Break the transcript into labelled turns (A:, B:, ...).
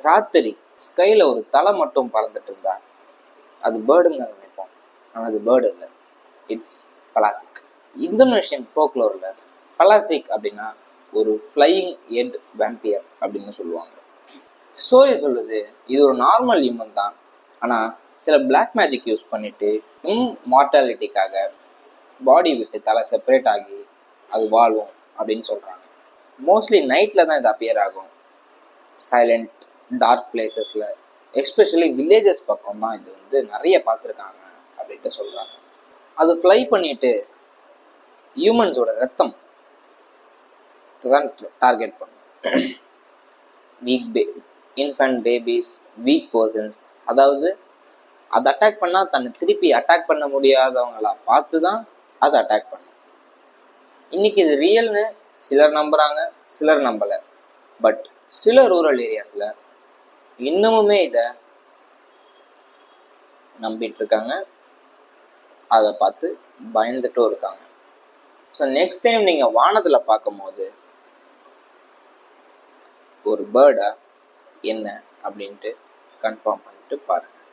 A: ராத்திரி ஸ்கைல ஒரு தலை மட்டும் பறந்துட்டு இருந்தா அது பேர்டுங்க நினைப்போம். ஆனால் அது பேர்டு இல்லை, இட்ஸ் பலாசிக். இந்தோனேஷியன் ஃபோக்லோரில் பலாசிக் அப்படின்னா ஒரு ஃப்ளையிங் எட் வேம்பியர் அப்படின்னு சொல்லுவாங்க. ஸ்டோரி சொல்லுது இது ஒரு நார்மல் ஹியூமன் தான், ஆனால் சில பிளாக் மேஜிக் யூஸ் பண்ணிட்டு மார்டாலிட்டிக்காக பாடி விட்டு தலை செப்பரேட் ஆகி அது வாழும் அப்படின்னு சொல்கிறாங்க. மோஸ்ட்லி நைட்டில் தான் இது அப்பியர் ஆகும், சைலண்ட் டார்க் பிளேசஸில், எஸ்பெஷலி வில்லேஜஸ் பக்கம் தான் இது வந்து நிறைய பார்த்துருக்காங்க அப்படின்ட்டு சொல்கிறாங்க. அது ஃப்ளை பண்ணிட்டு ஹியூமன்ஸோட ரத்தம் தான் டார்கெட் பண்ணும். இன்ஃபன்ட் பேபிஸ், வீக் பர்சன்ஸ், அதாவது அது அட்டாக் பண்ணால் தன்னை திருப்பி அட்டாக் பண்ண முடியாதவங்களா பார்த்து தான் அது அட்டாக் பண்ணும். இன்னைக்கு இது ரியல்னு சிலர் நம்புகிறாங்க, சிலர் நம்பலை. பட் சில ரூரல் ஏரியாஸில் இன்னமுமே இதை நம்பிட்டு இருக்காங்க, அதை பார்த்து பயந்துட்டும் இருக்காங்க. ஸோ நெக்ஸ்ட் டைம் நீங்கள் வானத்தில் பார்க்கும் போது ஒரு பேர்டா என்ன அப்படின்ட்டு கன்ஃபார்ம் பண்ணிட்டு பாருங்கள்.